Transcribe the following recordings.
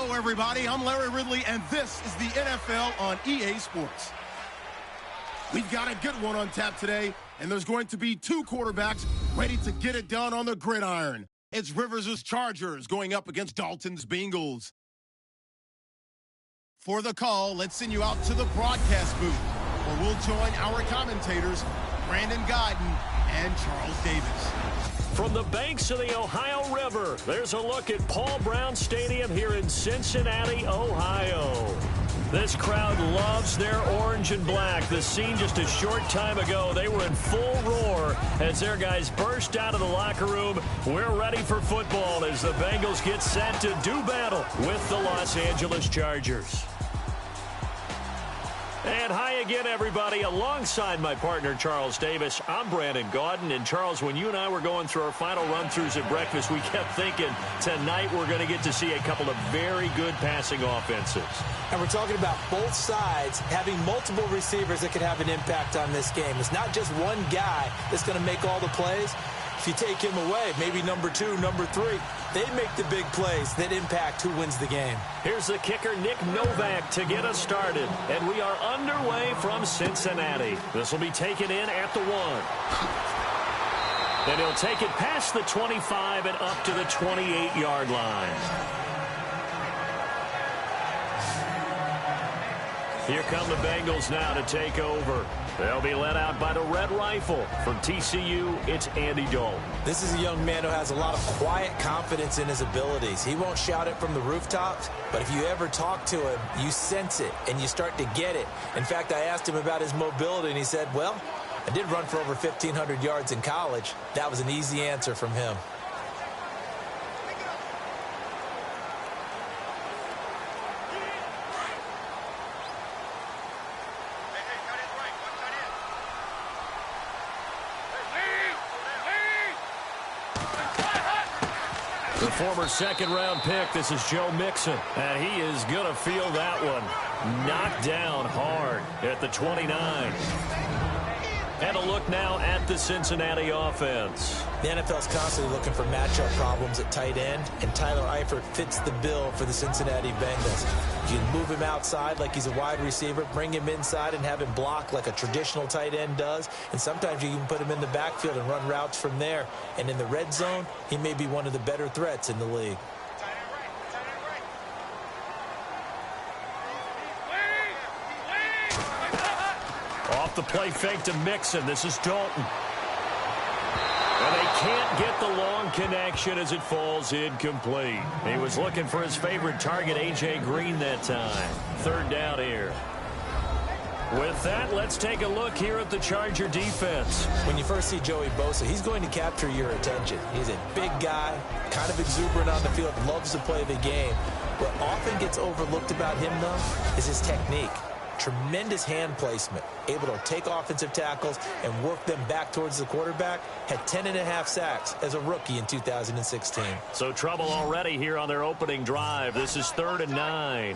Hello, everybody. I'm Larry Ridley, and this is the NFL on EA Sports. We've got a good one on tap today, and there's going to be two quarterbacks ready to get it done on the gridiron. It's Rivers' Chargers going up against Dalton's Bengals. For the call, let's send you out to the broadcast booth, where we'll join our commentators, Brandon Gaudin and Charles Davis. From the banks of the Ohio River, there's a look at Paul Brown Stadium here in Cincinnati, Ohio. This crowd loves their orange and black. The scene just a short time ago, they were in full roar as their guys burst out of the locker room. We're ready for football as the Bengals get set to do battle with the Los Angeles Chargers. And hi again, everybody. Alongside my partner, Charles Davis, I'm Brandon Gaudin. And, Charles, when you and I were going through our final run-throughs at breakfast, we kept thinking tonight we're going to get to see a couple of very good passing offenses. And we're talking about both sides having multiple receivers that could have an impact on this game. It's not just one guy that's going to make all the plays. If you take him away, maybe number 2, number 3, they make the big plays that impact who wins the game. Here's the kicker, Nick Novak, to get us started. And we are underway from Cincinnati. This will be taken in at the 1. And he'll take it past the 25 and up to the 28-yard line. Here come the Bengals now to take over. They'll be led out by the Red Rifle. From TCU, it's Andy Dalton. This is a young man who has a lot of quiet confidence in his abilities. He won't shout it from the rooftops, but if you ever talk to him, you sense it, and you start to get it. In fact, I asked him about his mobility, and he said, well, I did run for over 1,500 yards in college. That was an easy answer from him. The former second-round pick, this is Joe Mixon, and he is going to feel that one. Knocked down hard at the 29. And a look now at the Cincinnati offense. The NFL's constantly looking for matchup problems at tight end, and Tyler Eifert fits the bill for the Cincinnati Bengals. You can move him outside like he's a wide receiver, bring him inside and have him block like a traditional tight end does, and sometimes you can put him in the backfield and run routes from there. And in the red zone, he may be one of the better threats in the league. Off the play fake to Mixon. This is Dalton. And they can't get the long connection as it falls incomplete. He was looking for his favorite target, A.J. Green, that time. Third down here. With that, let's take a look here at the Charger defense. When you first see Joey Bosa, he's going to capture your attention. He's a big guy, kind of exuberant on the field, loves to play the game. What often gets overlooked about him, though, is his technique. Tremendous hand placement, able to take offensive tackles and work them back towards the quarterback. Had 10.5 sacks as a rookie in 2016. So trouble already here on their opening drive. This is 3rd and 9.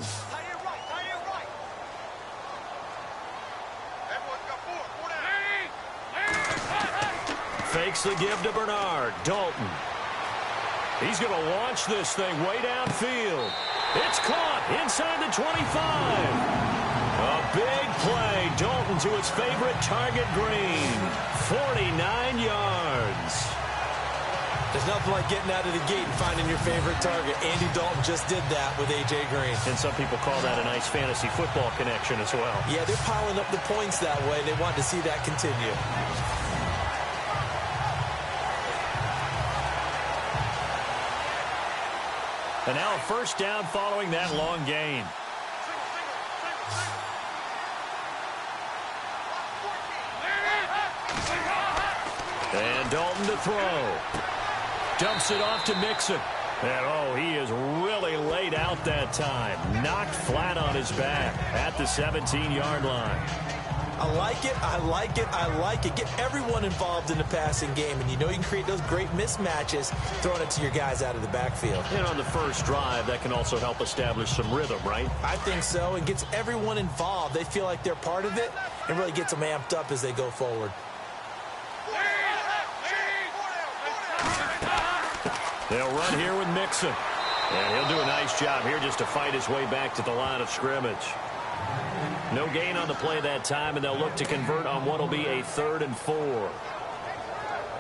Fakes the give to Bernard. Dalton. He's going to launch this thing way downfield. It's caught inside the 25. A big play. Dalton to his favorite target, Green. 49 yards. There's nothing like getting out of the gate and finding your favorite target. Andy Dalton just did that with A.J. Green. And some people call that a nice fantasy football connection as well. Yeah, they're piling up the points that way. They want to see that continue. And now a first down following that long gain. And Dalton to throw. Dumps it off to Mixon. And, oh, he is really laid out that time. Knocked flat on his back at the 17-yard line. I like it, I like it, I like it. Get everyone involved in the passing game, and you know you can create those great mismatches throwing it to your guys out of the backfield. And on the first drive, that can also help establish some rhythm, right? I think so, and gets everyone involved. They feel like they're part of it, and really gets them amped up as they go forward. They'll run here with Mixon. And he'll do a nice job here just to fight his way back to the line of scrimmage. No gain on the play that time, and they'll look to convert on what will be a 3rd and 4.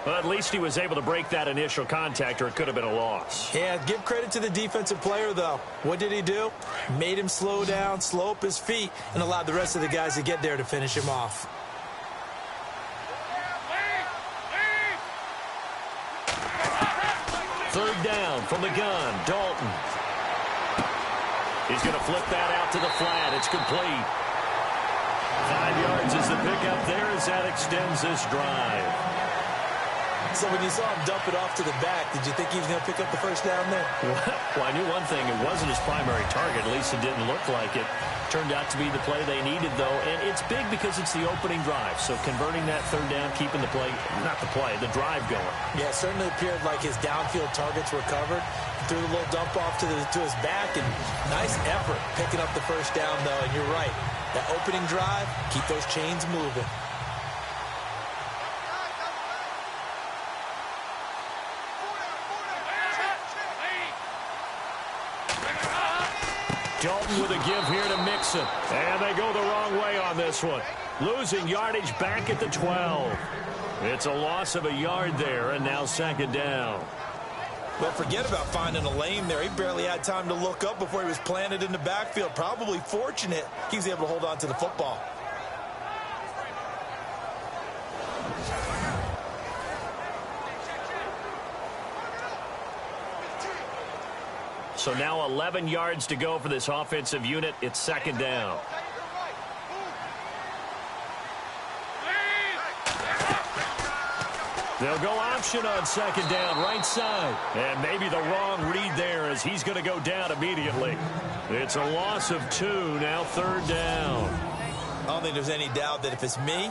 Well, at least he was able to break that initial contact, or it could have been a loss. Yeah, give credit to the defensive player, though. What did he do? Made him slow down, slow up his feet, and allowed the rest of the guys to get there to finish him off. Third down from the gun, Dalton. He's going to flip that out to the flat. It's complete. 5 yards is the pickup there as that extends this drive. So when you saw him dump it off to the back, did you think he was going to pick up the first down there? Well, I knew one thing. It wasn't his primary target. At least it didn't look like it. Turned out to be the play they needed, though. And it's big because it's the opening drive. So converting that third down, keeping the play, not the play, the drive going. Yeah, it certainly appeared like his downfield targets were covered. Threw the little dump off to his back, and nice effort picking up the first down, though. And you're right. That opening drive, keep those chains moving. Dalton with a give here to Mixon. And they go the wrong way on this one. Losing yardage back at the 12. It's a loss of a yard there, and now 2nd down. Well, forget about finding a lane there. He barely had time to look up before he was planted in the backfield. Probably fortunate he was able to hold on to the football. So now 11 yards to go for this offensive unit. It's 2nd down. They'll go option on 2nd down, right side. And maybe the wrong read there as he's going to go down immediately. It's a loss of 2, now 3rd down. I don't think there's any doubt that if it's me,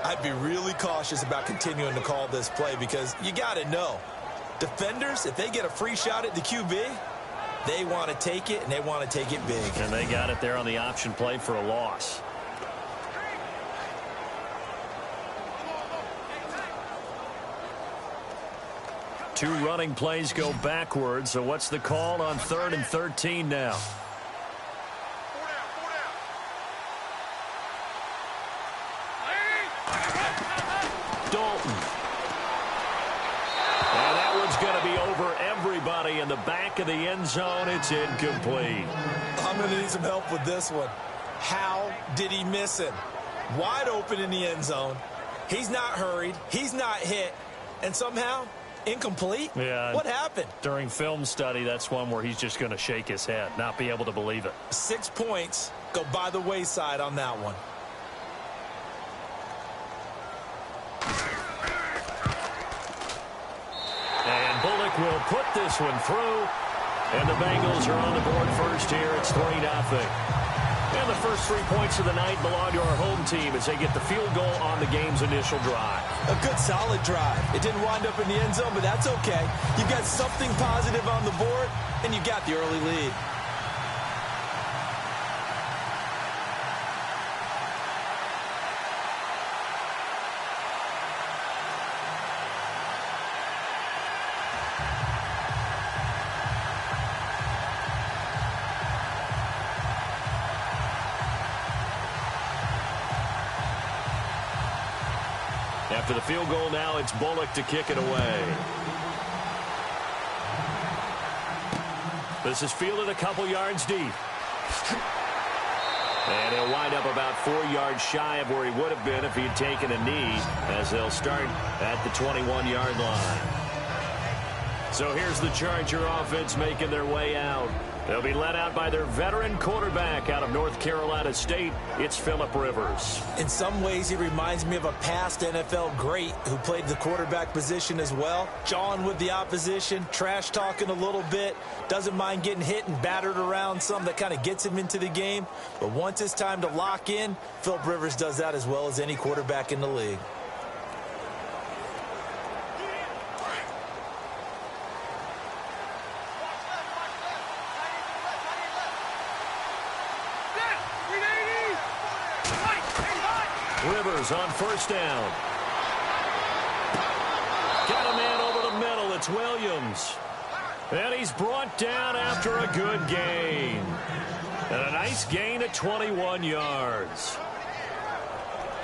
I'd be really cautious about continuing to call this play because you got to know, defenders, if they get a free shot at the QB, they want to take it, and they want to take it big. And they got it there on the option play for a loss. Two running plays go backwards, so what's the call on 3rd and 13 now? Dalton. And that one's going to be over everybody in the back of the end zone. It's incomplete. I'm going to need some help with this one. How did he miss him? Wide open in the end zone. He's not hurried. He's not hit. And somehow, incomplete? Yeah. What happened? During film study, that's one where he's just going to shake his head, not be able to believe it. 6 points go by the wayside on that one. And Bullock will put this one through. And the Bengals are on the board first here. It's 3-0. And the first 3 points of the night belong to our home team as they get the field goal on the game's initial drive. A good, solid drive. It didn't wind up in the end zone, but that's okay. You've got something positive on the board, and you got the early lead. After the field goal now, it's Bullock to kick it away. This is fielded a couple yards deep. And he'll wind up about 4 yards shy of where he would have been if he'd taken a knee, as they'll start at the 21-yard line. So here's the Charger offense making their way out. They'll be led out by their veteran quarterback out of North Carolina State. It's Phillip Rivers. In some ways, he reminds me of a past NFL great who played the quarterback position as well. Jawing with the opposition, trash talking a little bit, doesn't mind getting hit and battered around some. That kind of gets him into the game. But once it's time to lock in, Phillip Rivers does that as well as any quarterback in the league. Rivers on first down. Got a man over the middle. It's Williams. And he's brought down after a good gain. And a nice gain at 21 yards.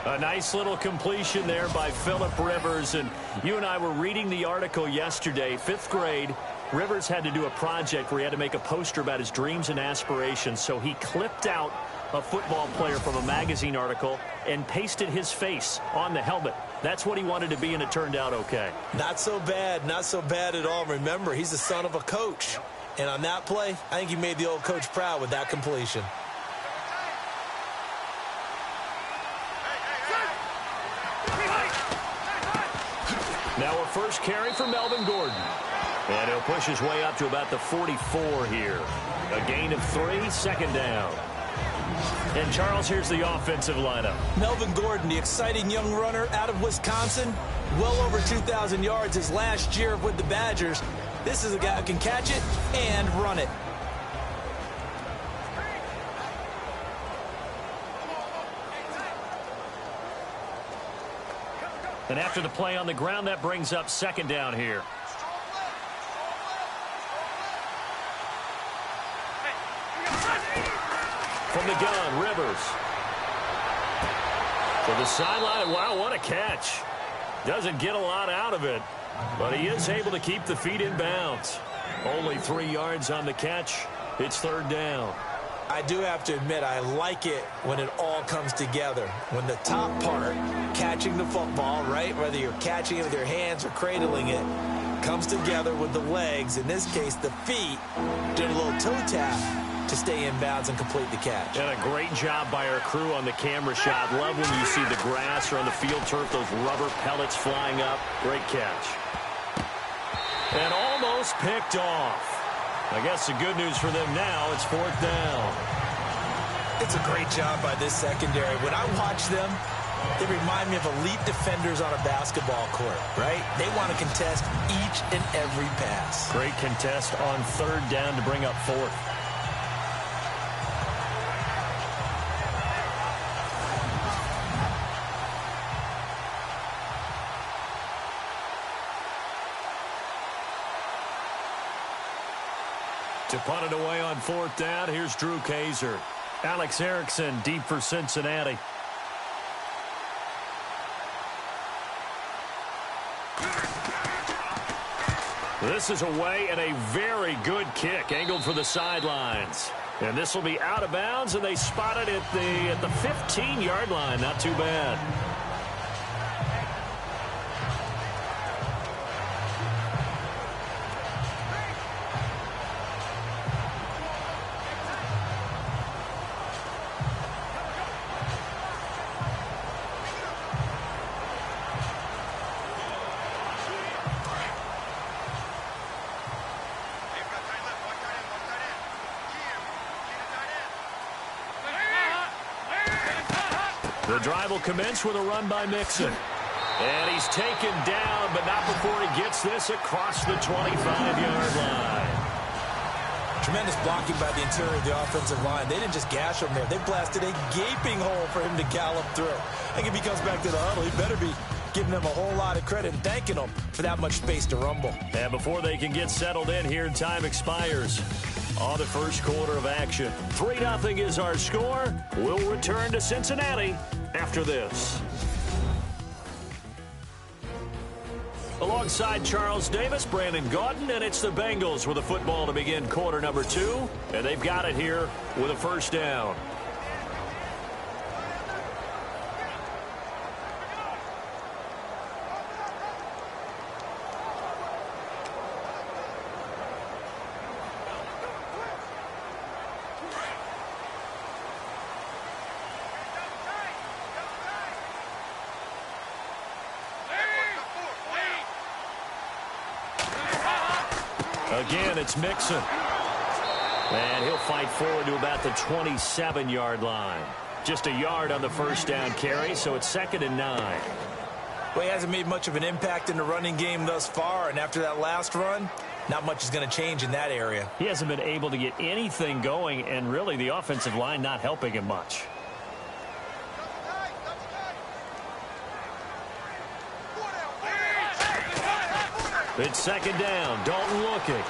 A nice little completion there by Phillip Rivers. And you and I were reading the article yesterday, 5th grade. Rivers had to do a project where he had to make a poster about his dreams and aspirations. So he clipped out a football player from a magazine article and pasted his face on the helmet. That's what he wanted to be, and it turned out okay. Not so bad. Not so bad at all. Remember, he's the son of a coach. And on that play, I think he made the old coach proud with that completion. Now a first carry for Melvin Gordon. And he'll push his way up to about the 44 here. A gain of 3, second down. And, Charles, here's the offensive lineup. Melvin Gordon, the exciting young runner out of Wisconsin. Well over 2,000 yards his last year with the Badgers. This is a guy who can catch it and run it. And after the play on the ground, that brings up second down here. From the gun, Rivers. To the sideline. Wow, what a catch. Doesn't get a lot out of it, but he is able to keep the feet in bounds. Only 3 yards on the catch. It's third down. I do have to admit, I like it when it all comes together. When the top part, catching the football, right, whether you're catching it with your hands or cradling it, comes together with the legs, in this case the feet, doing a little toe tap to stay in bounds and complete the catch. And a great job by our crew on the camera shot. Love when you see the grass or on the field turf, those rubber pellets flying up. Great catch. And almost picked off. I guess the good news for them now, it's fourth down. It's a great job by this secondary. When I watch them, they remind me of elite defenders on a basketball court, right? They want to contest each and every pass. Great contest on third down to bring up fourth. To punt it away on fourth down, here's Drew Kaiser. Alex Erickson deep for Cincinnati. This is away and a very good kick angled for the sidelines. And this will be out of bounds, and they spot it at the 15-yard line. Not too bad. The drive will commence with a run by Mixon. And he's taken down, but not before he gets this across the 25-yard line. Tremendous blocking by the interior of the offensive line. They didn't just gash him there. They blasted a gaping hole for him to gallop through. I think if he comes back to the huddle, he better be giving them a whole lot of credit and thanking them for that much space to rumble. And before they can get settled in here, time expires on the first quarter of action. 3-0 is our score. We'll return to Cincinnati after this. Alongside Charles Davis, Brandon Gaudin, and it's the Bengals with a football to begin quarter number 2. And they've got it here with a first down. Again, it's Mixon. And he'll fight forward to about the 27-yard line. Just a yard on the first down carry, so it's 2nd and 9. Well, he hasn't made much of an impact in the running game thus far, and after that last run, not much is going to change in that area. He hasn't been able to get anything going, and really the offensive line not helping him much. It's 2nd down. Dalton looking.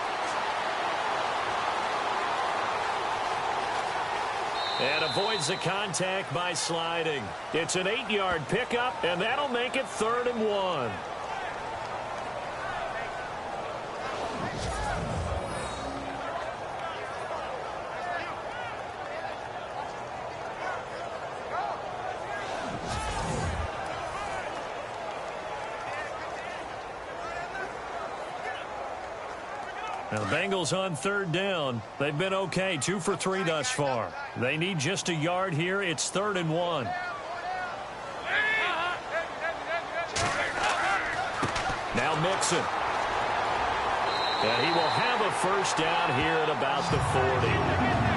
And avoids the contact by sliding. It's an 8-yard pickup, and that'll make it 3rd and 1. Now the Bengals on 3rd down. They've been okay, 2 for 3 thus far. They need just a yard here. It's 3rd and 1. Now Mixon. And he will have a first down here at about the 40.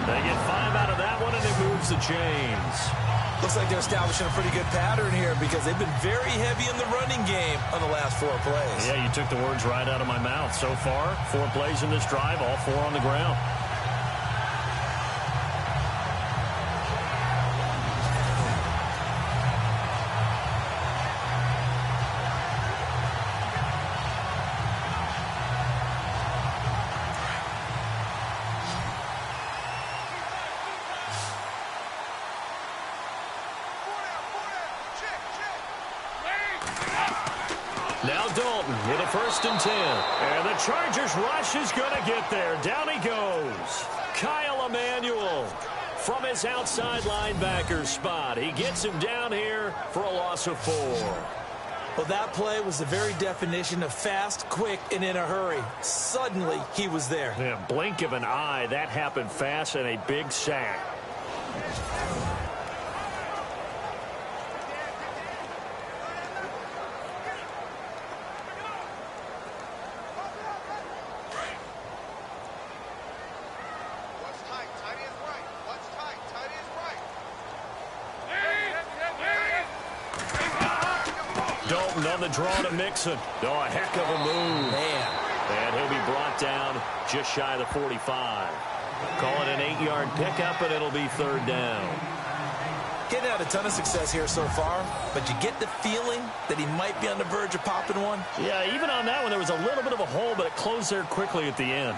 They get 5 out of that one, and it moves the chains. Looks like they're establishing a pretty good pattern here because they've been very heavy in the running game on the last 4 plays. Yeah, you took the words right out of my mouth. So far, 4 plays in this drive, all 4 on the ground. Now Dalton with a 1st and 10. And the Chargers rush is going to get there. Down he goes. Kyle Emanuel from his outside linebacker spot. He gets him down here for a loss of 4. Well, that play was the very definition of fast, quick, and in a hurry. Suddenly, he was there. Yeah, blink of an eye. That happened fast and a big sack. Dalton on the draw to Mixon. Oh, a heck of a move. Man. And he'll be brought down just shy of the 45. Call it an 8-yard pickup, and it'll be 3rd down. Getting out a ton of success here so far, but you get the feeling that he might be on the verge of popping one. Yeah, even on that one, there was a little bit of a hole, but it closed there quickly at the end.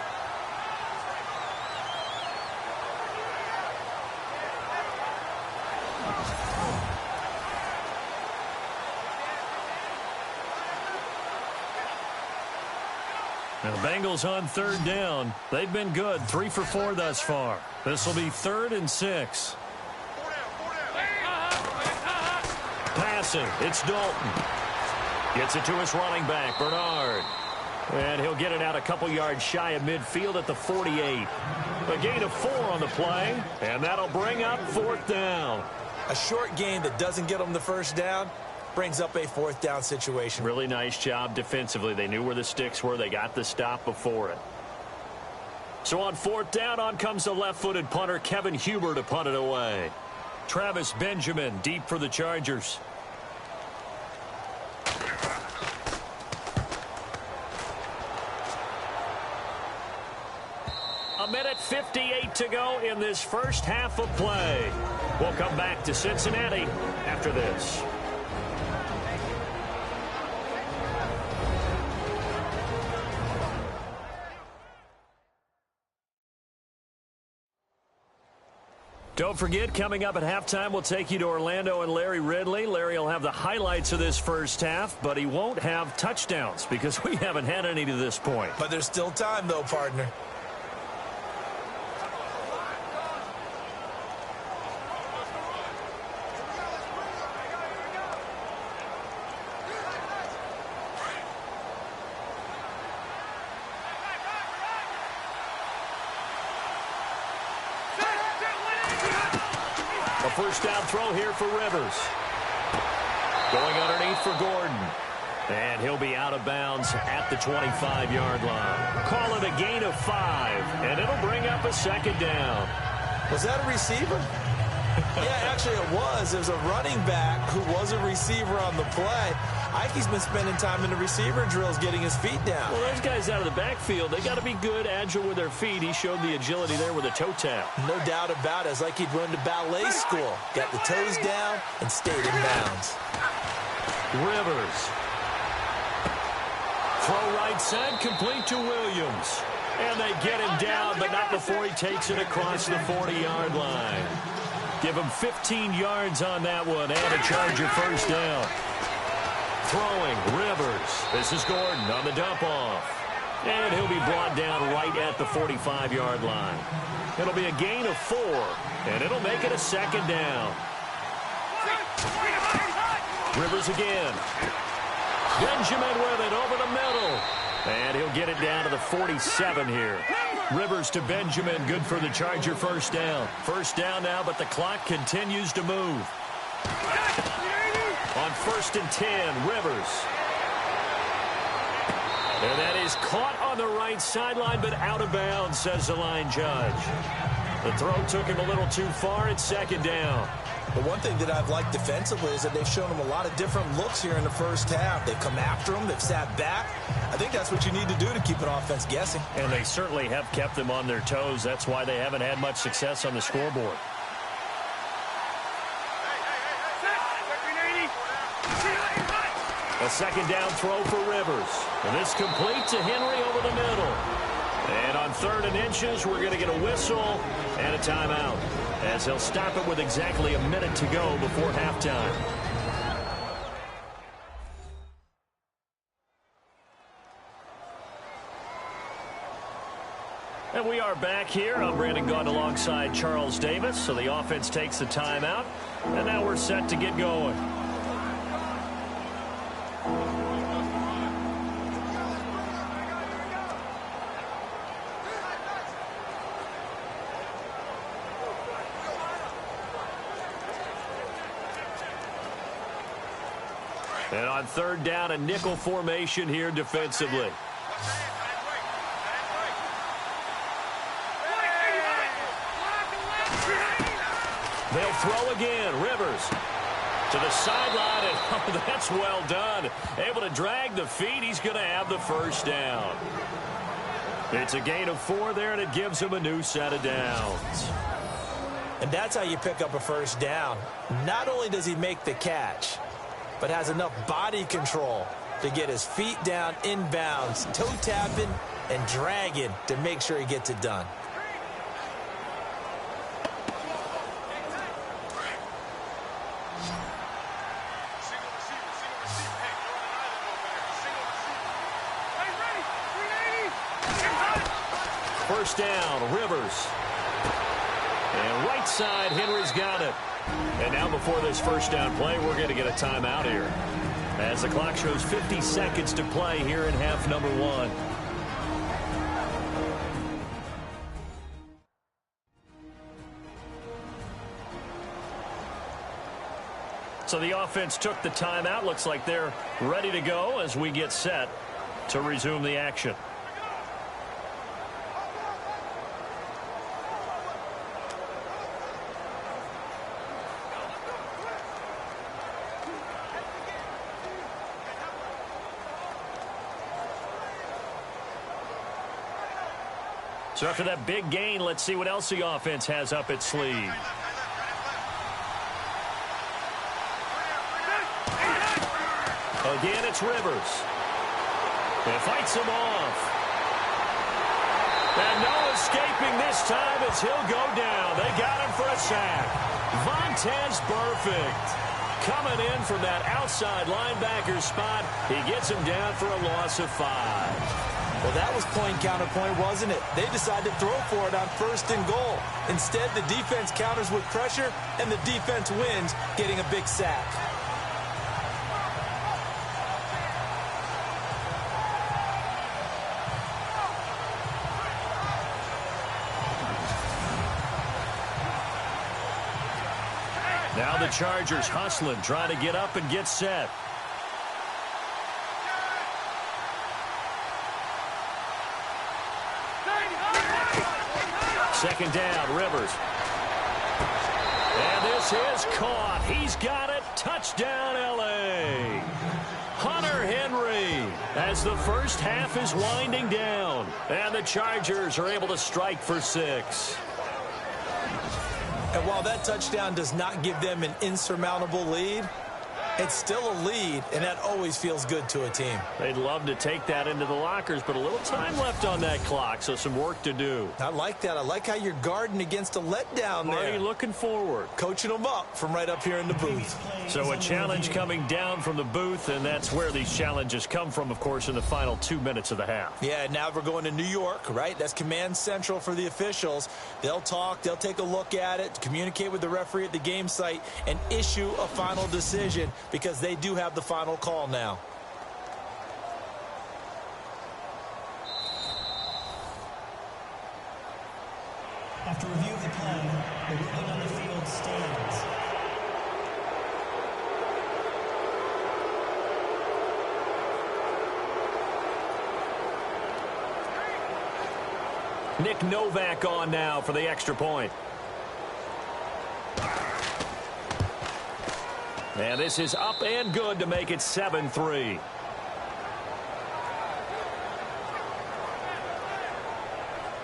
And the Bengals on 3rd down. They've been good, 3 for 4 thus far. This will be 3rd and 6. Passing, it's Dalton. Gets it to his running back, Bernard. And he'll get it out a couple yards shy of midfield at the 48. A gain of 4 on the play, and that'll bring up 4th down. A short gain that doesn't get him the first down brings up a 4th down situation. Really nice job defensively. They knew where the sticks were. They got the stop before it. So on 4th down, on comes the left-footed punter, Kevin Huber, to punt it away. Travis Benjamin deep for the Chargers. A minute 58 to go in this first half of play. We'll come back to Cincinnati after this. Don't forget, coming up at halftime, we'll take you to Orlando and Larry Ridley. Larry will have the highlights of this first half, but he won't have touchdowns because we haven't had any to this point. But there's still time, though, partner. First down throw here for Rivers. Going underneath for Gordon. And he'll be out of bounds at the 25-yard line. Call it a gain of 5, and it'll bring up a 2nd down. Was that a receiver? Yeah, actually it was. There's a running back who was a receiver on the play. Ike's been spending time in the receiver drills getting his feet down. Well, those guys out of the backfield, they got to be good, agile with their feet. He showed the agility there with a toe tap. No doubt about it. It's like he'd run to ballet school. Got the toes down and stayed in bounds. Rivers. Throw right side, complete to Williams. And they get him down, but not before he takes it across the 40-yard line. Give him 15 yards on that one and a Charger first down. Throwing, Rivers. This is Gordon on the dump-off. And he'll be brought down right at the 45-yard line. It'll be a gain of 4, and it'll make it a second down. Rivers again. Benjamin with it over the middle. And he'll get it down to the 47 here. Rivers to Benjamin, good for the Charger first down. First down now, but the clock continues to move. On 1st and 10, Rivers. And that is caught on the right sideline, but out of bounds, says the line judge. The throw took him a little too far. It's second down. The one thing that I've liked defensively is that they've shown him a lot of different looks here in the first half. They've come after him. They've sat back. I think that's what you need to do to keep an offense guessing. And they certainly have kept them on their toes. That's why they haven't had much success on the scoreboard. A second down throw for Rivers. And this complete to Henry over the middle. And on 3rd and inches, we're going to get a whistle and a timeout, as he'll stop it with exactly a minute to go before halftime. And we are back here. I'm Brandon Gaunt alongside Charles Davis. So the offense takes the timeout, and now we're set to get going. And on 3rd down, a nickel formation here defensively. They'll throw again. Rivers to the sideline, and oh, that's well done. Able to drag the feet. He's going to have the first down. It's a gain of 4 there, and it gives him a new set of downs. And that's how you pick up a first down. Not only does he make the catch, but has enough body control to get his feet down inbounds, toe tapping and dragging to make sure he gets it done. First down, Rivers. And right side, Henry's got it. And now before this first down play, we're going to get a timeout here, as the clock shows 50 seconds to play here in half number 1. So the offense took the timeout. Looks like they're ready to go as we get set to resume the action. So after that big gain, let's see what else the offense has up its sleeve. Again, it's Rivers. It fights him off. And no escaping this time as he'll go down. They got him for a sack. Vontaze Burfict coming in from that outside linebacker spot. He gets him down for a loss of 5. Well, that was point-counterpoint, wasn't it? They decided to throw for it on 1st and goal. Instead, the defense counters with pressure, and the defense wins, getting a big sack. Now the Chargers hustling, trying to get up and get set. Second down, Rivers. And this is caught. He's got it. Touchdown, L.A. Hunter Henry as the first half is winding down. And the Chargers are able to strike for 6. And while that touchdown does not give them an insurmountable lead, It's still a lead, and that always feels good to a team. They'd love to take that into the lockers, but a little time left on that clock, so some work to do. I like that. I like how you're guarding against a letdown there. Marty looking forward. Coaching them up from right up here in the booth. So a challenge coming down from the booth, and that's where these challenges come from, of course, in the final 2 minutes of the half. Yeah, now we're going to New York, right? That's command central for the officials. They'll talk, they'll take a look at it, communicate with the referee at the game site, and issue a final decision because they do have the final call now. After review of the play, the ruling on the field stands. Nick Novak on now for the extra point. And this is up and good to make it 7-3.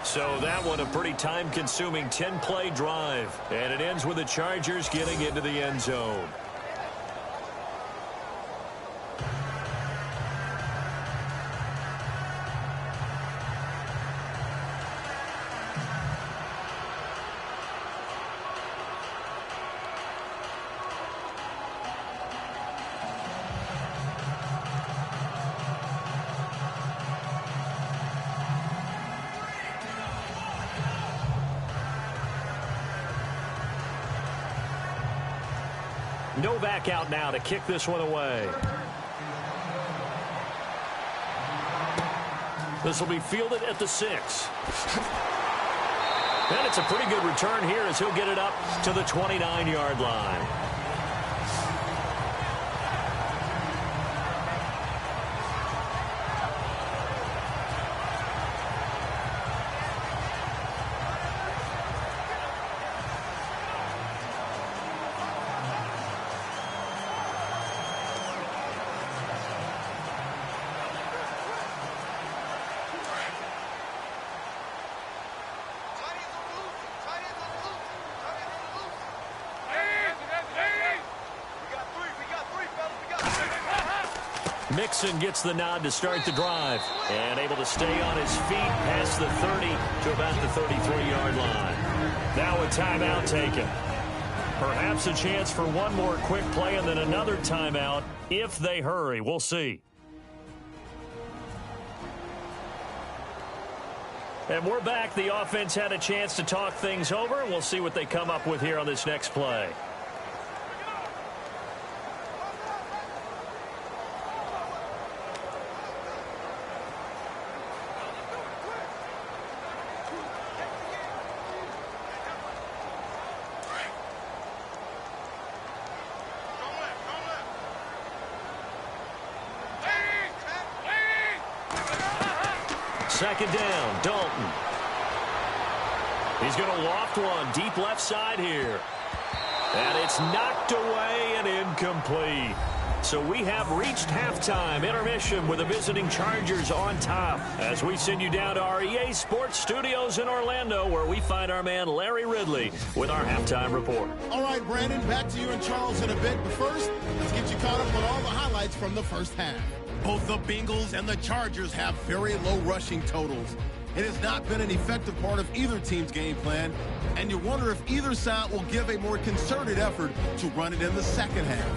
So that one a pretty time-consuming 10-play drive. And it ends with the Chargers getting into the end zone. Novak out now to kick this one away. This will be fielded at the 6. And it's a pretty good return here as he'll get it up to the 29-yard line. Mixon gets the nod to start the drive and able to stay on his feet past the 30 to about the 33-yard line. Now a timeout taken. Perhaps a chance for one more quick play and then another timeout if they hurry. We'll see. And we're back. The offense had a chance to talk things over, and we'll see what they come up with here on this next play. Second down, Dalton. He's going to loft one deep left side here. And it's knocked away and incomplete. So we have reached halftime intermission with the visiting Chargers on top as we send you down to our EA Sports Studios in Orlando where we find our man Larry Ridley with our halftime report. All right, Brandon, back to you and Charles in a bit. But first, let's get you caught up on all the highlights from the first half. Both the Bengals and the Chargers have very low rushing totals. It has not been an effective part of either team's game plan, and you wonder if either side will give a more concerted effort to run it in the second half.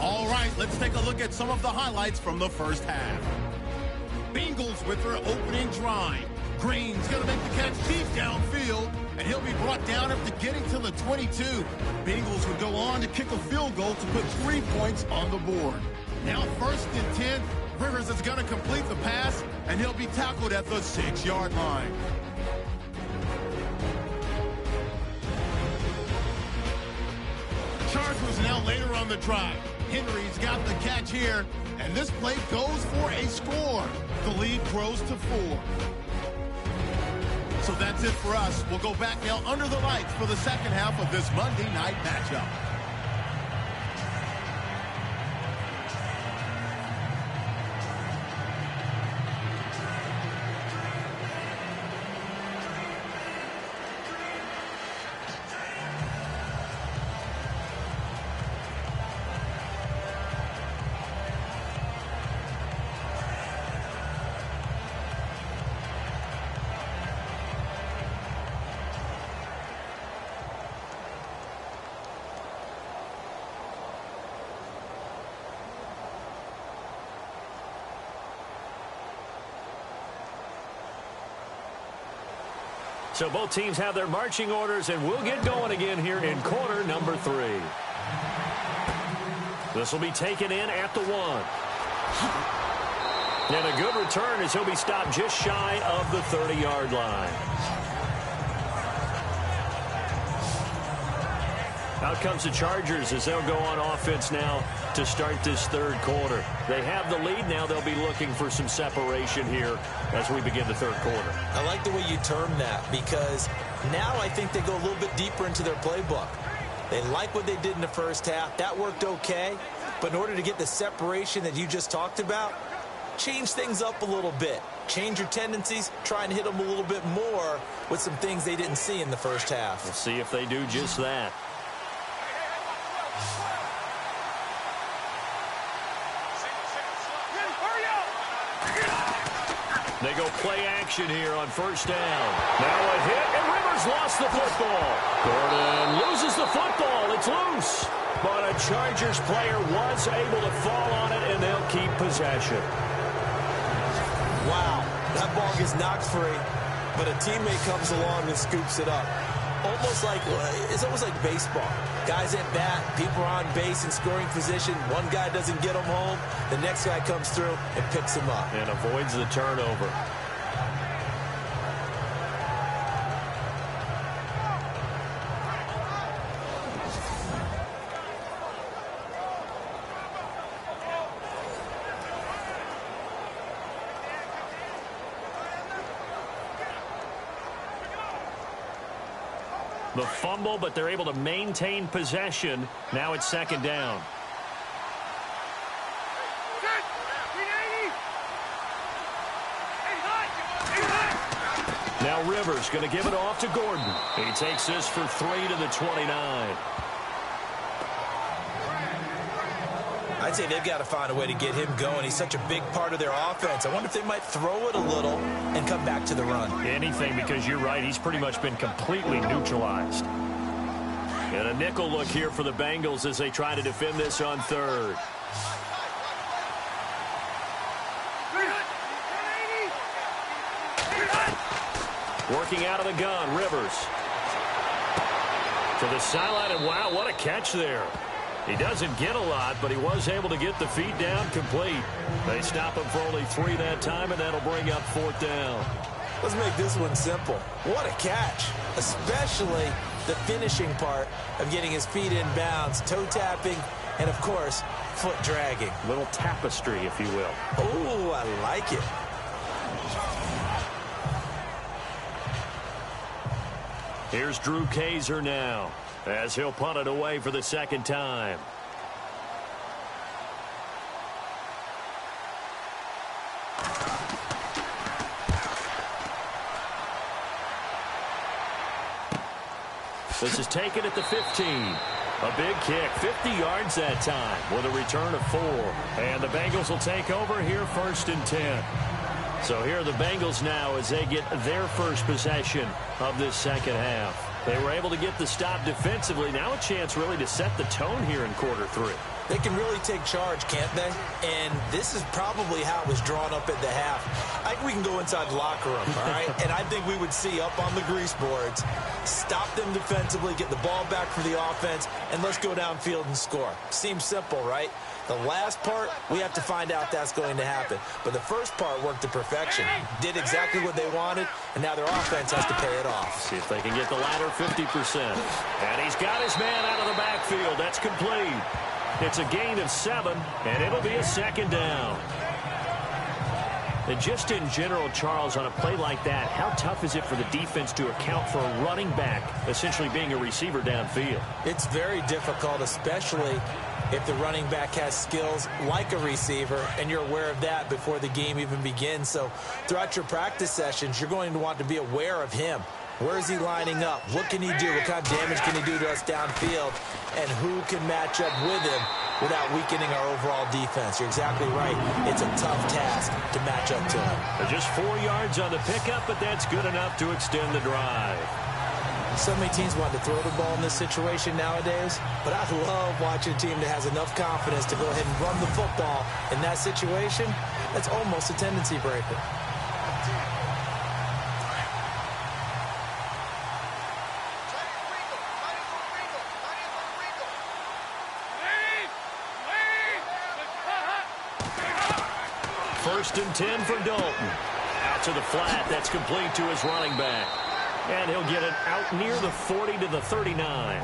All right, let's take a look at some of the highlights from the first half. Bengals with their opening drive. Green's going to make the catch deep downfield, and he'll be brought down after getting to the 22. Bengals would go on to kick a field goal to put 3 points on the board. Now 1st and 10, Rivers is going to complete the pass, and he'll be tackled at the 6-yard line. Chargers now later on the drive. Henry's got the catch here, and this play goes for a score. The lead grows to 4. So that's it for us. We'll go back now under the lights for the second half of this Monday night matchup. So both teams have their marching orders, and we'll get going again here in quarter number 3. This will be taken in at the 1. And a good return as he'll be stopped just shy of the 30-yard line. Out comes the Chargers as they'll go on offense now to start this third quarter. They have the lead now. They'll be looking for some separation here as we begin the third quarter. I like the way you term that because now I think they go a little bit deeper into their playbook. They like what they did in the first half. That worked okay. But in order to get the separation that you just talked about, change things up a little bit. Change your tendencies. Try and hit them a little bit more with some things they didn't see in the first half. We'll see if they do just that. They go play action here on first down. Now a hit, and Rivers lost the football. Gordon loses the football. It's loose. But a Chargers player was able to fall on it, and they'll keep possession. Wow, that ball gets knocked free, but a teammate comes along and scoops it up. It's almost like baseball. Guys at bat, people are on base in scoring position. One guy doesn't get them home. The next guy comes through and picks him up. And avoids the turnover. The fumble, but they're able to maintain possession. Now it's second down. Now Rivers going to give it off to Gordon. He takes this for 3 to the 29. I'd say they've got to find a way to get him going. He's such a big part of their offense. I wonder if they might throw it a little and come back to the run. Anything, because you're right. He's pretty much been completely neutralized. And a nickel look here for the Bengals as they try to defend this on third. Working out of the gun, Rivers. To the sideline, and wow, what a catch there. He doesn't get a lot, but he was able to get the feet down complete. They stop him for only 3 that time, and that'll bring up fourth down. Let's make this one simple. What a catch, especially the finishing part of getting his feet in bounds, toe tapping, and, of course, foot dragging. Little tapestry, if you will. Oh, I like it. Here's Drew Kaiser now as he'll punt it away for the second time. This is taken at the 15. A big kick, 50 yards that time with a return of 4. And the Bengals will take over here first and 10. So here are the Bengals now as they get their first possession of this second half. They were able to get the stop defensively. Now a chance really to set the tone here in quarter 3. They can really take charge, can't they? And this is probably how it was drawn up at the half. I think we can go inside the locker room, all right? And I think we would see up on the grease boards, stop them defensively, get the ball back for the offense, and let's go downfield and score. Seems simple, right? The last part, we have to find out that's going to happen. But the first part worked to perfection. Did exactly what they wanted, and now their offense has to pay it off. See if they can get the latter 50%. And he's got his man out of the backfield. That's complete. It's a gain of 7, and it'll be a second down. And just in general, Charles, on a play like that, how tough is it for the defense to account for a running back essentially being a receiver downfield? It's very difficult, especially if the running back has skills like a receiver, and you're aware of that before the game even begins. So throughout your practice sessions, you're going to want to be aware of him. Where is he lining up? What can he do? What kind of damage can he do to us downfield? And who can match up with him without weakening our overall defense? You're exactly right. It's a tough task to match up to him. Just 4 yards on the pickup, but that's good enough to extend the drive. So many teams want to throw the ball in this situation nowadays, but I love watching a team that has enough confidence to go ahead and run the football in that situation. That's almost a tendency breaker. First and 10 for Dalton. Out to the flat. That's complete to his running back. And he'll get it out near the 40 to the 39.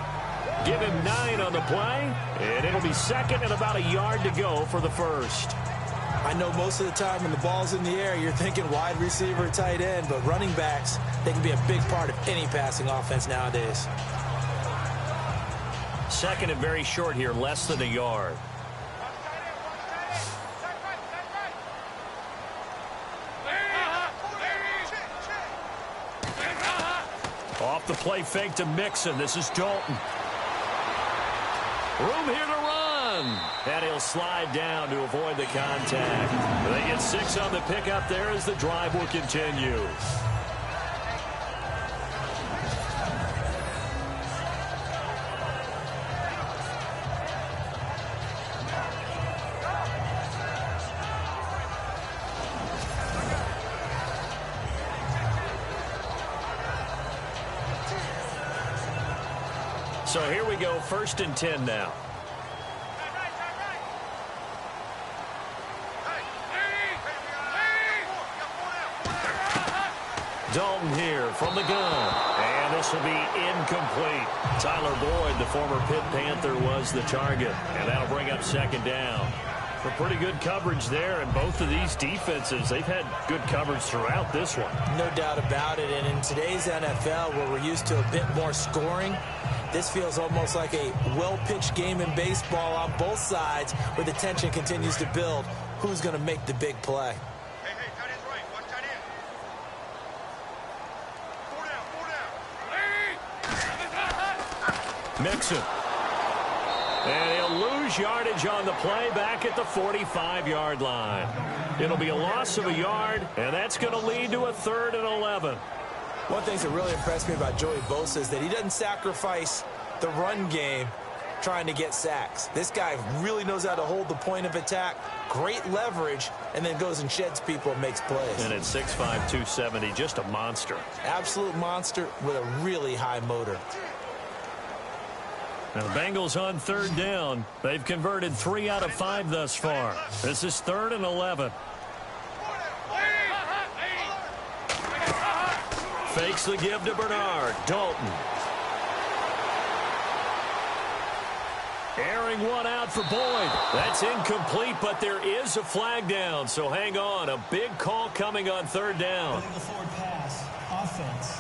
Give him 9 on the play, and it'll be second and about a yard to go for the first. I know most of the time when the ball's in the air, you're thinking wide receiver, tight end, but running backs, they can be a big part of any passing offense nowadays. Second and very short here, less than a yard. Off the play fake to Mixon. This is Dalton. Room here to run. And he'll slide down to avoid the contact. They get 6 on the pickup there as the drive will continue. So here we go, first and 10 now. Dalton here from the gun. And this will be incomplete. Tyler Boyd, the former Pitt Panther, was the target. And that'll bring up second down. For pretty good coverage there, and both of these defenses, they've had good coverage throughout this one. No doubt about it, and in today's NFL, where we're used to a bit more scoring, this feels almost like a well-pitched game in baseball on both sides, where the tension continues to build. Who's going to make the big play? Hey, tight end's right. Watch tight end. 4 down. Mixon. And he'll lose yardage on the play back at the 45-yard line. It'll be a loss of a yard, and that's going to lead to a 3rd and 11. One thing that really impressed me about Joey Bosa is that he doesn't sacrifice the run game trying to get sacks. This guy really knows how to hold the point of attack, great leverage, and then goes and sheds people and makes plays. And at 6'5", 270, just a monster. Absolute monster with a really high motor. Now the Bengals on 3rd down. They've converted 3 out of 5 thus far. This is 3rd and 11. Fakes the give to Bernard. Dalton. Airing one out for Boyd. That's incomplete, but there is a flag down. So hang on. A big call coming on 3rd down. Illegal forward pass. Offense.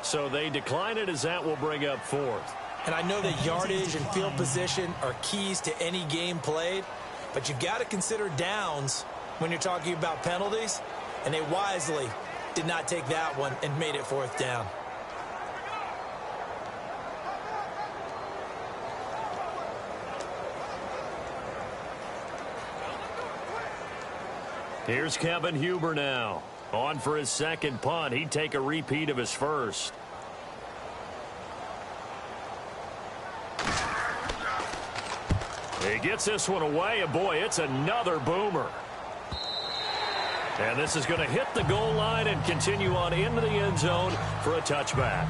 So they decline it as that will bring up 4th. And I know that yardage and field position are keys to any game played, but you've got to consider downs when you're talking about penalties, and they wisely did not take that one and made it 4th down. Here's Kevin Huber now. On for his second punt. He'd take a repeat of his first. He gets this one away, and boy, it's another boomer. And this is going to hit the goal line and continue on into the end zone for a touchback.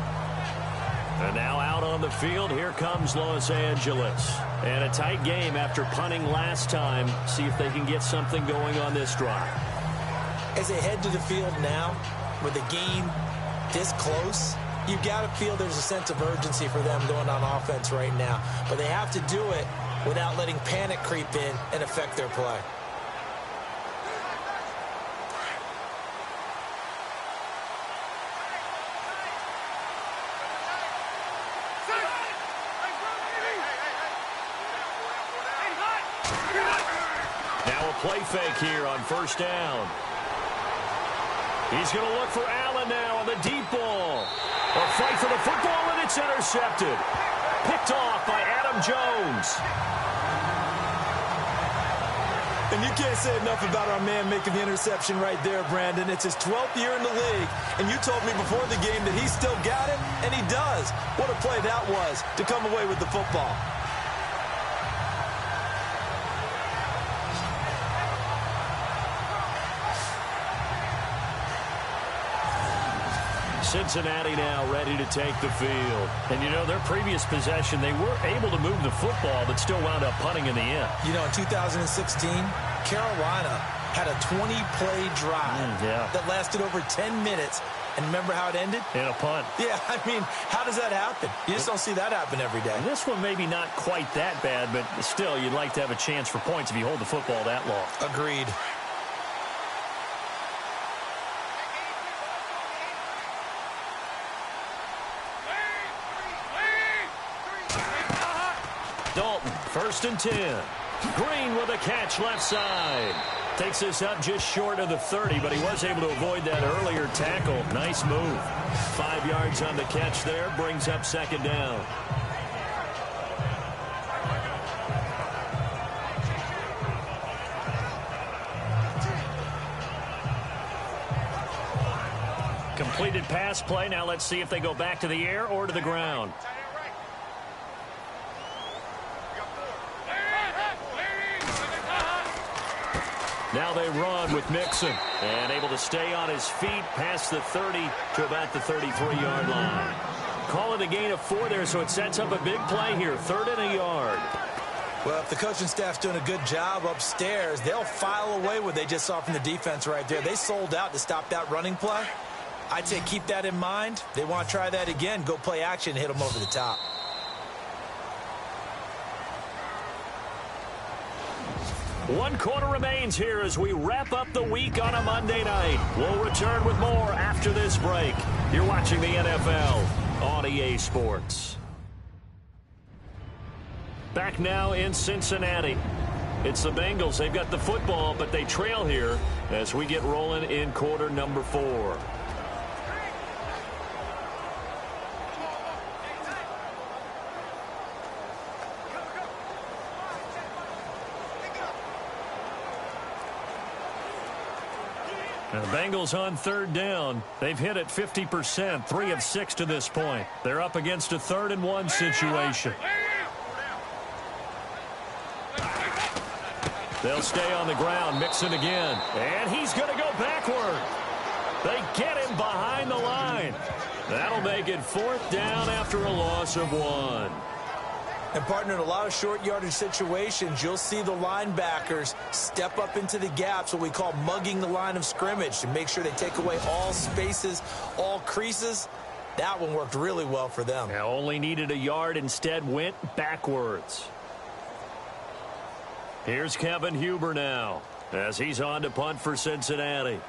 And now out on the field, here comes Los Angeles. And a tight game after punting last time. See if they can get something going on this drive. As they head to the field now, with the game this close, you've got to feel there's a sense of urgency for them going on offense right now. But they have to do it without letting panic creep in and affect their play. Now a play fake here on 1st down. He's going to look for Allen now on the deep ball. A fight for the football, and it's intercepted. Picked off by Adam Jones. And you can't say enough about our man making the interception right there, Brandon. It's his 12th year in the league, and you told me before the game that he still got it, and he does. What a play that was to come away with the football. Cincinnati now ready to take the field. And, you know, their previous possession, they were able to move the football but still wound up punting in the end. You know, in 2016, Carolina had a 20-play drive that lasted over 10 minutes. And remember how it ended? In a punt. Yeah, I mean, how does that happen? You just don't see that happen every day. This one maybe not quite that bad, but still, you'd like to have a chance for points if you hold the football that long. Agreed. Dalton, 1st and 10. Green with a catch left side. Takes this up just short of the 30, but he was able to avoid that earlier tackle. Nice move. 5 yards on the catch there. Brings up 2nd down. Completed pass play. Now let's see if they go back to the air or to the ground. Now they run with Mixon. And able to stay on his feet past the 30 to about the 33-yard line. Call it a gain of 4 there, so it sets up a big play here. 3rd and a yard. Well, if the coaching staff's doing a good job upstairs, they'll file away what they just saw from the defense right there. They sold out to stop that running play. I'd say keep that in mind. They want to try that again. Go play action and hit them over the top. One quarter remains here as we wrap up the week on a Monday night. We'll return with more after this break. You're watching the NFL on EA Sports. Back now in Cincinnati. It's the Bengals. They've got the football, but they trail here as we get rolling in quarter number 4. And the Bengals on 3rd down. They've hit it 50%, 3 of 6 to this point. They're up against a 3rd and 1 situation. They'll stay on the ground. Mixon again. And he's going to go backward. They get him behind the line. That'll make it 4th down after a loss of 1. And, partner, in a lot of short yardage situations, you'll see the linebackers step up into the gaps, what we call mugging the line of scrimmage, to make sure they take away all spaces, all creases. That one worked really well for them. Now only needed a yard, instead went backwards. Here's Kevin Huber now as he's on to punt for Cincinnati.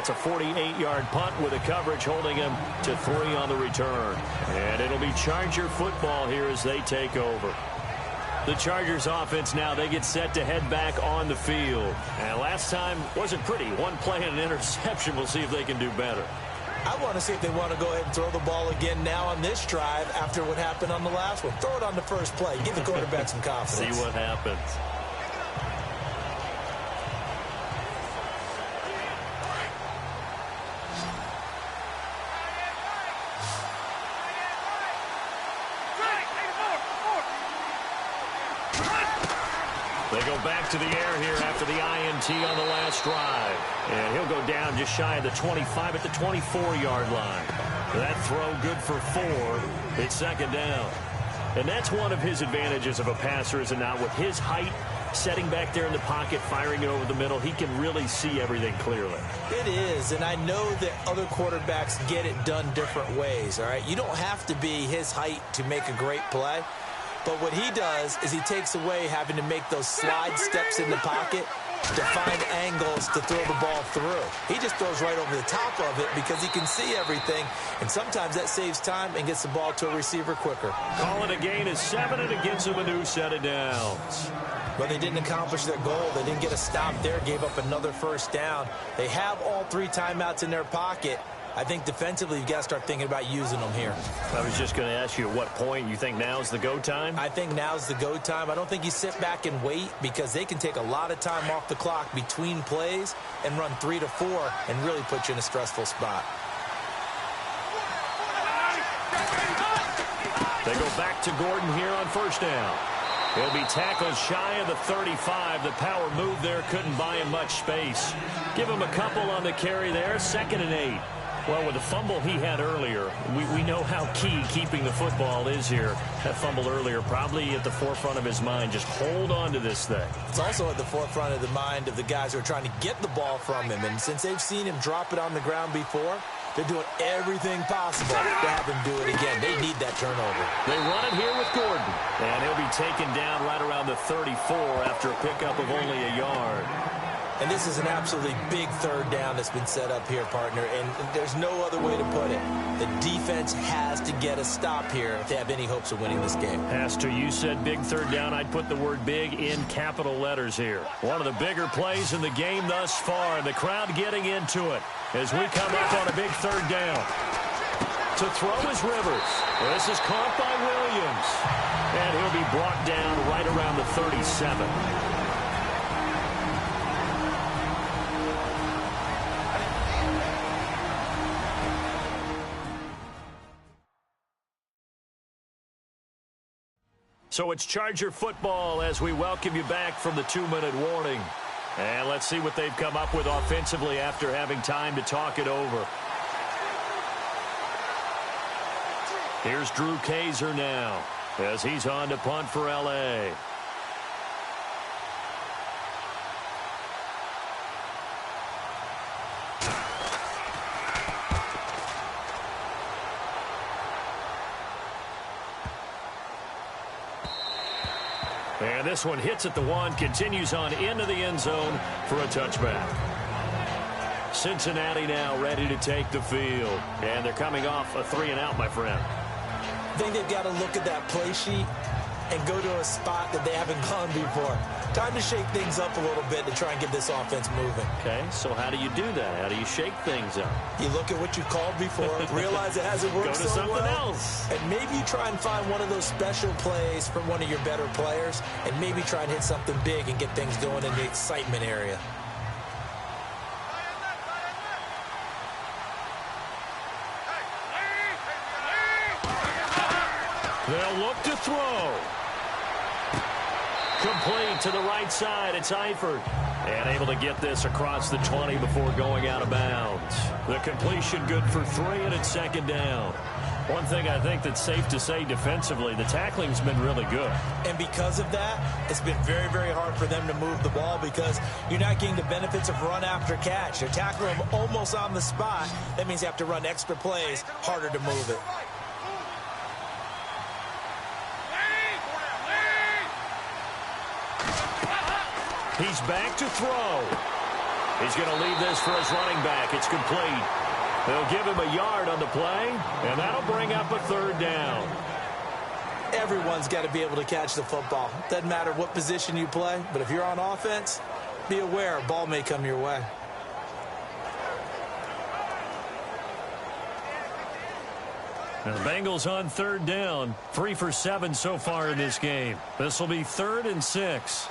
That's a 48-yard punt with a coverage holding him to 3 on the return. And it'll be Charger football here as they take over. The Chargers offense now, they get set to head back on the field. And last time wasn't pretty. One play and an interception. We'll see if they can do better. I want to see if they want to go ahead and throw the ball again now on this drive after what happened on the last one. Throw it on the first play. Give the quarterback some confidence. See what happens. They go back to the air here after the INT on the last drive. And he'll go down just shy of the 25 at the 24-yard line. That throw good for 4. It's 2nd down. And that's one of his advantages of a passer, is it not? With his height, setting back there in the pocket, firing it over the middle, he can really see everything clearly. It is, and I know that other quarterbacks get it done different ways, all right? You don't have to be his height to make a great play. But what he does is he takes away having to make those slide steps in the pocket to find angles to throw the ball through. He just throws right over the top of it because he can see everything, and sometimes that saves time and gets the ball to a receiver quicker. Call it a gain of 7, and it gives them a new set of downs. But they didn't accomplish their goal. They didn't get a stop there, gave up another 1st down. They have all 3 timeouts in their pocket. I think defensively you've got to start thinking about using them here. I was just going to ask you at what point you think now's the go time? I think now's the go time. I don't think you sit back and wait, because they can take a lot of time off the clock between plays and run 3 to 4 and really put you in a stressful spot. They go back to Gordon here on first down. He'll be tackled shy of the 35. The power move there couldn't buy him much space. Give him a couple on the carry there. 2nd and 8. Well, with the fumble he had earlier, we know how key keeping the football is here. That fumble earlier probably at the forefront of his mind. Just hold on to this thing. It's also at the forefront of the mind of the guys who are trying to get the ball from him. And since they've seen him drop it on the ground before, they're doing everything possible to have him do it again. They need that turnover. They run it here with Gordon. And he'll be taken down right around the 34 after a pickup of only a yard. And this is an absolutely big 3rd down that's been set up here, partner. And there's no other way to put it. The defense has to get a stop here if they have any hopes of winning this game. Pastor, you said big 3rd down. I'd put the word big in capital letters here. One of the bigger plays in the game thus far. And the crowd getting into it as we come up on a big 3rd down. To throw is Rivers. This is caught by Williams. And he'll be brought down right around the 37. So it's Charger football as we welcome you back from the 2-minute warning. And let's see what they've come up with offensively after having time to talk it over. Here's Drew Kaiser now as he's on to punt for L.A. And this one hits at the 1, continues on into the end zone for a touchback. Cincinnati now ready to take the field. And they're coming off a 3-and-out, my friend. I think they've got to look at that play sheet and go to a spot that they haven't gone before. Time to shake things up a little bit to try and get this offense moving. Okay, so how do you do that? How do you shake things up? You look at what you called before, realize it hasn't worked so well. Go to something else. And maybe you try and find one of those special plays from one of your better players, and maybe try and hit something big and get things going in the excitement area. They'll look to throw. Complete to the right side. It's Eifert. And able to get this across the 20 before going out of bounds. The completion good for 3, and it's 2nd down. One thing I think that's safe to say defensively, the tackling's been really good. And because of that, it's been very, very hard for them to move the ball because you're not getting the benefits of run after catch. They're tackling them almost on the spot. That means you have to run extra plays, harder to move it. He's back to throw. He's going to leave this for his running back. It's complete. They'll give him a yard on the play, and that'll bring up a 3rd down. Everyone's got to be able to catch the football. Doesn't matter what position you play, but if you're on offense, be aware a ball may come your way. Now the Bengals on 3rd down. 3 for 7 so far in this game. This will be 3rd and 6.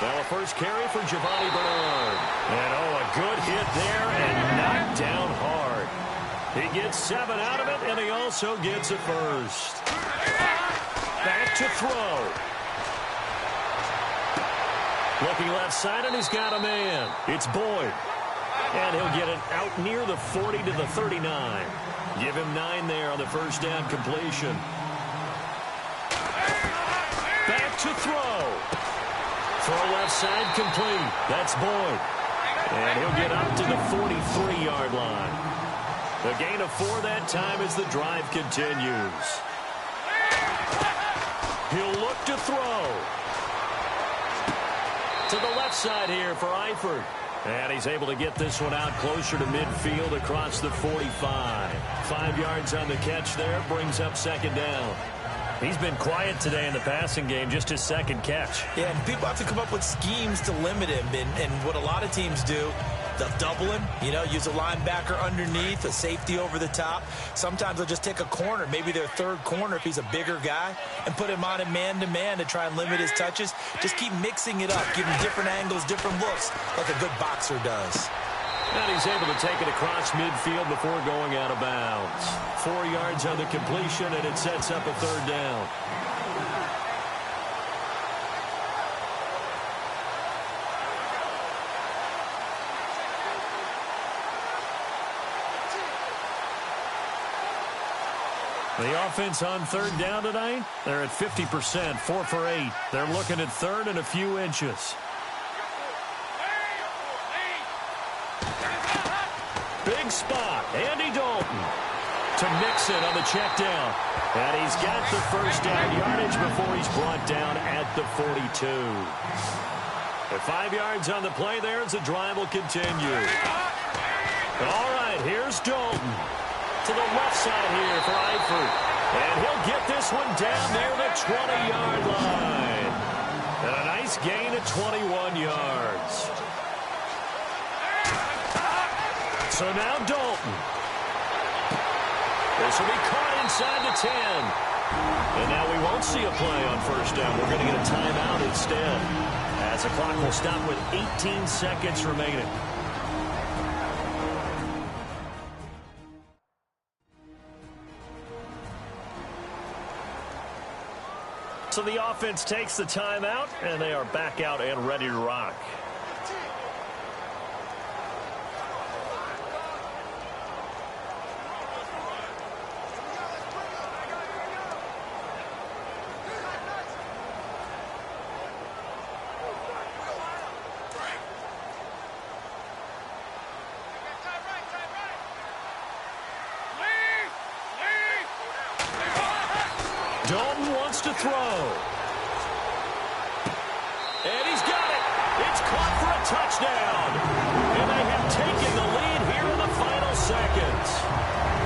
Now a first carry for Giovanni Bernard. And a good hit there and knocked down hard. He gets 7 out of it, and he also gets a first. Back to throw. Looking left side, and he's got a man. It's Boyd. And he'll get it out near the 40 to the 39. Give him 9 there on the first down completion. Back to throw. Throw left side complete. That's Boyd. And he'll get up to the 43-yard line. The gain of 4 that time as the drive continues. He'll look to throw. To the left side here for Eifert. And he's able to get this one out closer to midfield across the 45. 5 yards on the catch there. Brings up 2nd down. He's been quiet today in the passing game, just his 2nd catch. Yeah, and people have to come up with schemes to limit him. And what a lot of teams do, they'll double him, use a linebacker underneath, a safety over the top. Sometimes they'll just take a corner, maybe their 3rd corner if he's a bigger guy, and put him on a man-to-man to try and limit his touches. Just keep mixing it up, give him different angles, different looks, like a good boxer does. And he's able to take it across midfield before going out of bounds. 4 yards on the completion, and it sets up a third down. The offense on third down tonight, they're at 50%, 4 for 8. They're looking at third and a few inches. Big spot, Andy Dalton to Mixon on the check down. And he's got the first down yardage before he's brought down at the 42. At 5 yards on the play there as the drive will continue. All right, here's Dalton to the left side here for Eifert. And he'll get this one down near the 20-yard line. And a nice gain of 21 yards. So now Dalton. This will be caught inside the 10. And now we won't see a play on first down. We're going to get a timeout instead, as the clock will stop with 18 seconds remaining. So the offense takes the timeout, and they are back out and ready to rock. Dalton wants to throw. And he's got it. It's caught for a touchdown. And they have taken the lead here in the final seconds.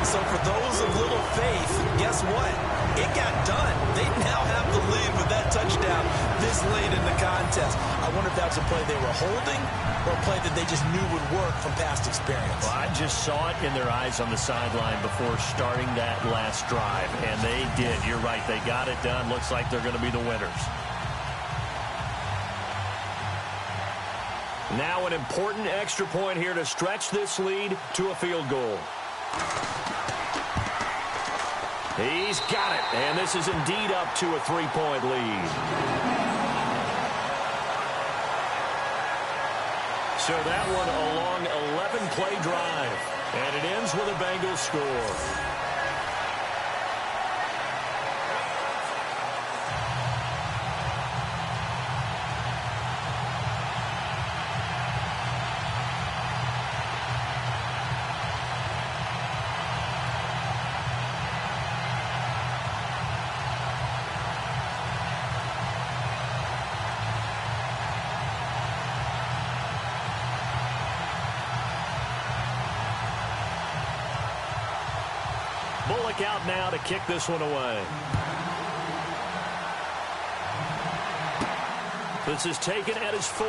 So for those of little faith, guess what? It got done. They now have the lead with that touchdown this late in the contest. I wonder if that's a play they were holding or a play that they just knew would work from past experience. Well, I just saw it in their eyes on the sideline before starting that last drive, and they did. You're right. They got it done. Looks like they're going to be the winners. Now an important extra point here to stretch this lead to a field goal. He's got it, and this is indeed up to a 3-point lead. So that one a long 11-play drive, and it ends with a Bengals score. Bullock out now to kick this one away. This is taken at his 4.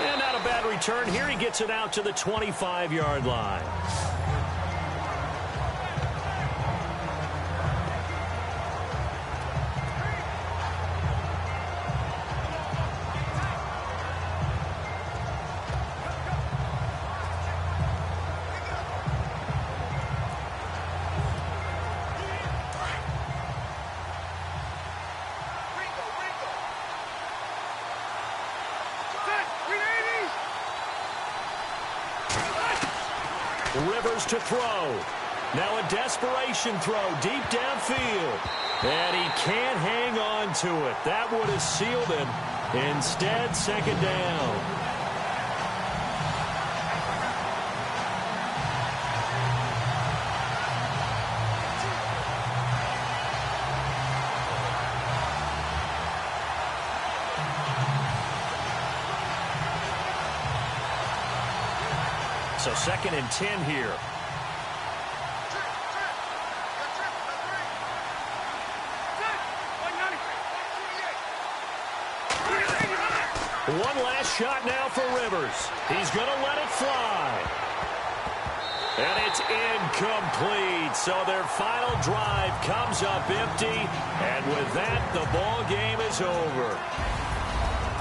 And not a bad return here. He gets it out to the 25-yard line. Rivers to throw. Now a desperation throw deep downfield. And he can't hang on to it. That would have sealed it. Instead, second down. So second and 10 here. One last shot now for Rivers. He's going to let it fly. And it's incomplete. So their final drive comes up empty. And with that, the ball game is over.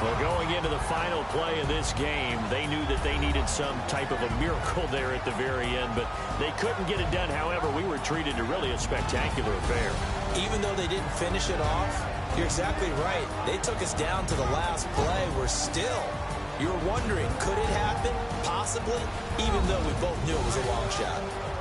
Well, going into the final play of this game, they knew that they needed some type of a miracle there at the very end, but they couldn't get it done. However, we were treated to really a spectacular affair. Even though they didn't finish it off, you're exactly right. They took us down to the last play. You're wondering, could it happen? Possibly, even though we both knew it was a long shot.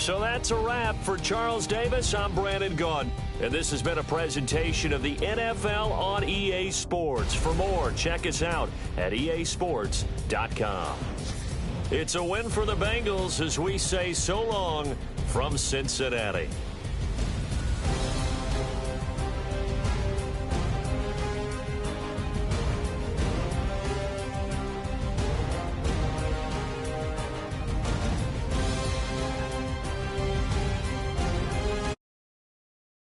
So that's a wrap. For Charles Davis, I'm Brandon Gaudin. And this has been a presentation of the NFL on EA Sports. For more, check us out at easports.com. It's a win for the Bengals as we say so long from Cincinnati.